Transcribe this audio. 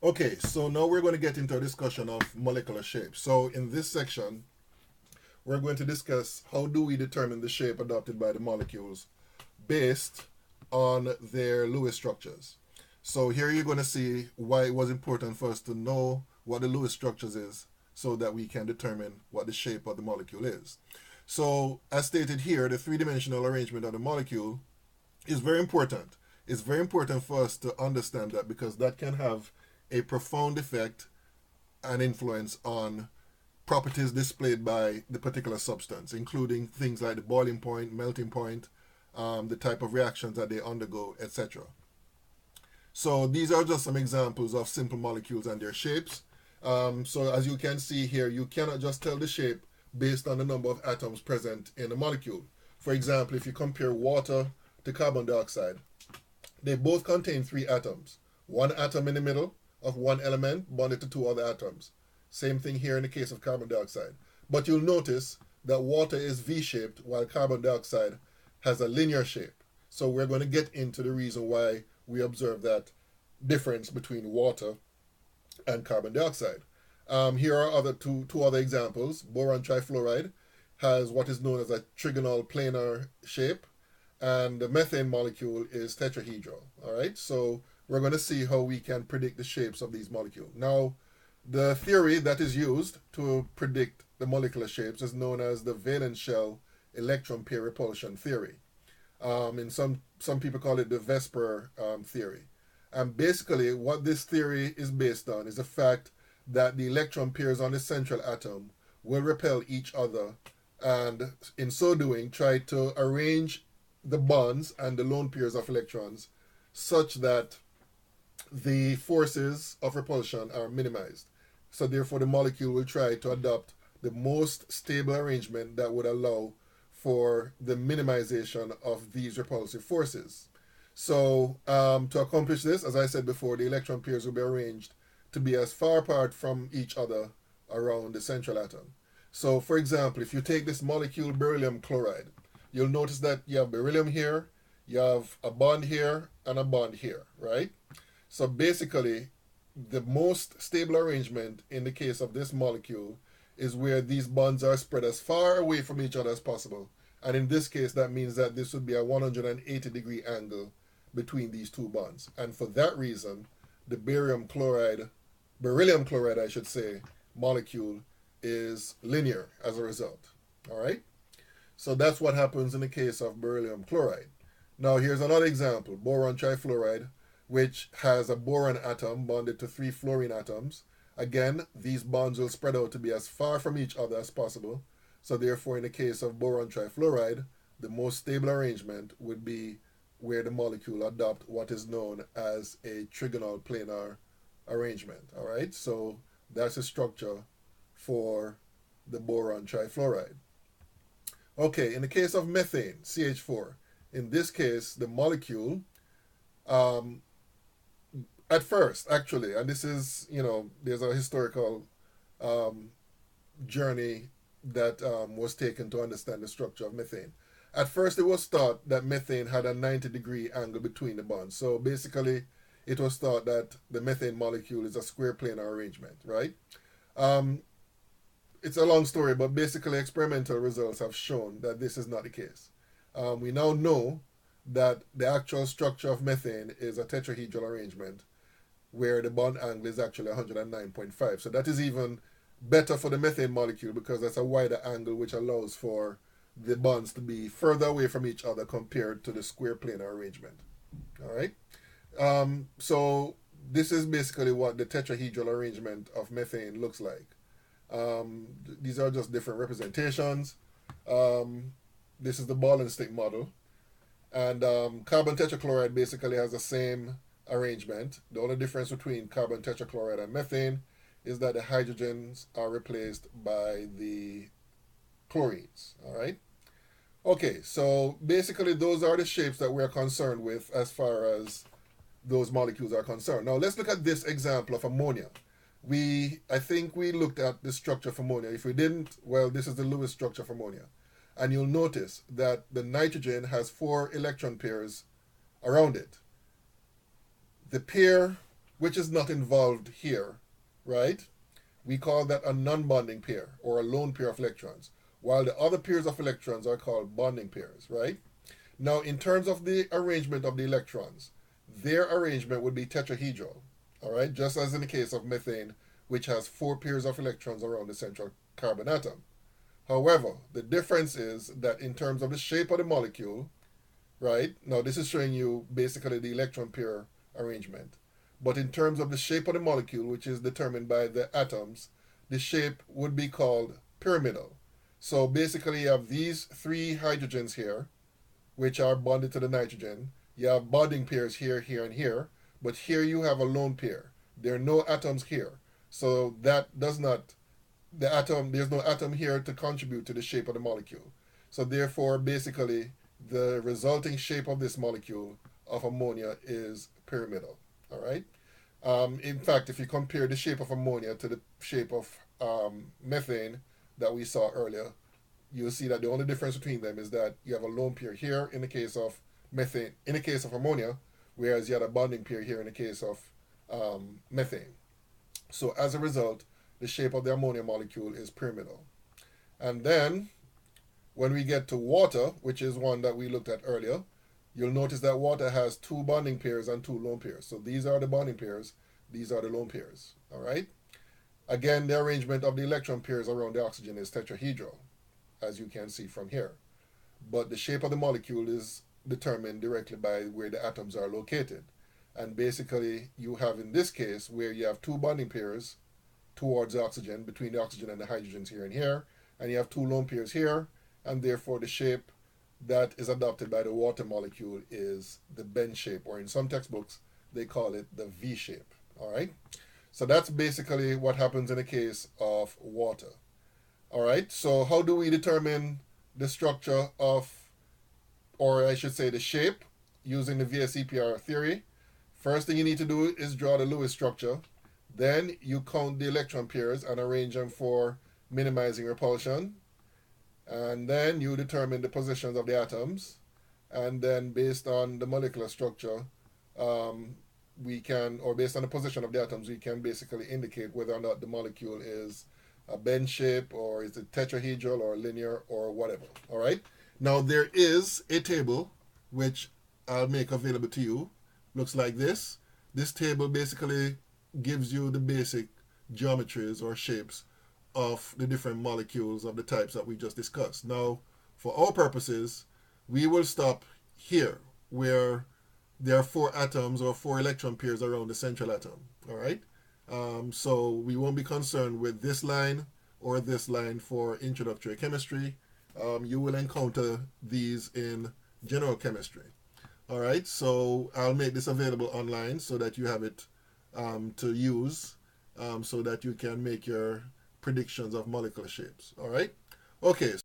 Okay, so now we're going to get into a discussion of molecular shape. So in this section, we're going to discuss how do we determine the shape adopted by the molecules based on their Lewis structures. So here you're going to see why it was important for us to know what the Lewis structures is so that we can determine what the shape of the molecule is. So as stated here, the three-dimensional arrangement of the molecule is very important. It's very important for us to understand that because that can have a profound effect and influence on properties displayed by the particular substance, including things like the boiling point, melting point, the type of reactions that they undergo, etc. So these are just some examples of simple molecules and their shapes. So as you can see here, you cannot just tell the shape based on the number of atoms present in a molecule. For example, if you compare water to carbon dioxide, they both contain three atoms. One atom in the middle of one element bonded to two other atoms. Same thing here in the case of carbon dioxide. But you'll notice that water is V-shaped while carbon dioxide has a linear shape. So we're going to get into the reason why we observe that difference between water and carbon dioxide. Here are two other examples. Boron trifluoride has what is known as a trigonal planar shape, and the methane molecule is tetrahedral. All right, so we're going to see how we can predict the shapes of these molecules. Now, the theory that is used to predict the molecular shapes is known as the valence shell electron pair repulsion theory. And some people call it the VSEPR theory. And basically, what this theory is based on is the fact that the electron pairs on the central atom will repel each other, and in so doing, try to arrange the bonds and the lone pairs of electrons such that the forces of repulsion are minimized. So therefore, the molecule will try to adopt the most stable arrangement that would allow for the minimization of these repulsive forces. So to accomplish this, as I said before, the electron pairs will be arranged to be as far apart from each other around the central atom. So for example, if you take this molecule beryllium chloride, you'll notice that you have beryllium here, you have a bond here, and a bond here, right? So basically, the most stable arrangement in the case of this molecule is where these bonds are spread as far away from each other as possible. And in this case, that means that this would be a 180-degree angle between these two bonds. And for that reason, the beryllium chloride, I should say, molecule is linear as a result. All right? So that's what happens in the case of beryllium chloride. Now, here's another example, boron trifluoride, which has a boron atom bonded to three fluorine atoms. Again, these bonds will spread out to be as far from each other as possible. So therefore, in the case of boron trifluoride, the most stable arrangement would be where the molecule adopt what is known as a trigonal planar arrangement. All right, so that's a structure for the boron trifluoride. Okay, in the case of methane, CH4, in this case, the molecule, um, at first, actually, and this is, there's a historical um, journey that was taken to understand the structure of methane. At first, it was thought that methane had a 90-degree angle between the bonds. So basically, it was thought that the methane molecule is a square planar arrangement, right? Um, it's a long story, but basically, experimental results have shown that this is not the case. We now know that the actual structure of methane is a tetrahedral arrangement where the bond angle is actually 109.5. So that is even better for the methane molecule because that's a wider angle which allows for the bonds to be further away from each other compared to the square planar arrangement. All right. So this is basically what the tetrahedral arrangement of methane looks like. These are just different representations. Um, this is the ball and stick model. And carbon tetrachloride basically has the same arrangement. The only difference between carbon tetrachloride and methane is that the hydrogens are replaced by the chlorines. All right. Okay, so basically those are the shapes that we're concerned with as far as those molecules are concerned. Now let's look at this example of ammonia. I think we looked at the structure of ammonia. If we didn't, well, this is the Lewis structure of ammonia. And you'll notice that the nitrogen has 4 electron pairs around it. The pair which is not involved here, right? We call that a non-bonding pair or a lone pair of electrons, while the other pairs of electrons are called bonding pairs, right? Now, in terms of the arrangement of the electrons, their arrangement would be tetrahedral, all right? Just as in the case of methane, which has 4 pairs of electrons around the central carbon atom. However, the difference is that in terms of the shape of the molecule, right? Now, this is showing you basically the electron pair arrangement. But in terms of the shape of the molecule, which is determined by the atoms, the shape would be called pyramidal. So basically, you have these 3 hydrogens here, which are bonded to the nitrogen. You have bonding pairs here, here, and here. But here you have a lone pair. There are no atoms here. So that does not, there's no atom here to contribute to the shape of the molecule. So therefore, basically, the resulting shape of this molecule of ammonia is pyramidal. All right. In fact, if you compare the shape of ammonia to the shape of methane that we saw earlier, you'll see that the only difference between them is that you have a lone pair here in the case of methane, in the case of ammonia, whereas you had a bonding pair here in the case of methane. So as a result, the shape of the ammonia molecule is pyramidal. And then when we get to water, which is one that we looked at earlier, you'll notice that water has 2 bonding pairs and 2 lone pairs. So these are the bonding pairs, these are the lone pairs, all right? Again, the arrangement of the electron pairs around the oxygen is tetrahedral, as you can see from here. But the shape of the molecule is determined directly by where the atoms are located. And basically, you have in this case where you have 2 bonding pairs towards the oxygen, between the oxygen and the hydrogens here and here, and you have 2 lone pairs here, and therefore the shape that is adopted by the water molecule is the bend shape, or in some textbooks, they call it the V shape, all right? So that's basically what happens in the case of water, all right? So how do we determine the structure of, or I should say the shape, using the VSEPR theory? First thing you need to do is draw the Lewis structure. Then you count the electron pairs and arrange them for minimizing repulsion. And then you determine the positions of the atoms. And then based on the molecular structure, we can, or based on the position of the atoms, we can basically indicate whether or not the molecule is a bend shape, or is it tetrahedral, or linear, or whatever, all right? Now, there is a table which I'll make available to you. Looks like this. This table basically gives you the basic geometries or shapes of the different molecules of the types that we just discussed. Now, for our purposes, we will stop here where there are 4 atoms or 4 electron pairs around the central atom, all right? So we won't be concerned with this line or this line for introductory chemistry. You will encounter these in general chemistry. All right, so I'll make this available online so that you have it to use, so that you can make your predictions of molecular shapes. All right, okay.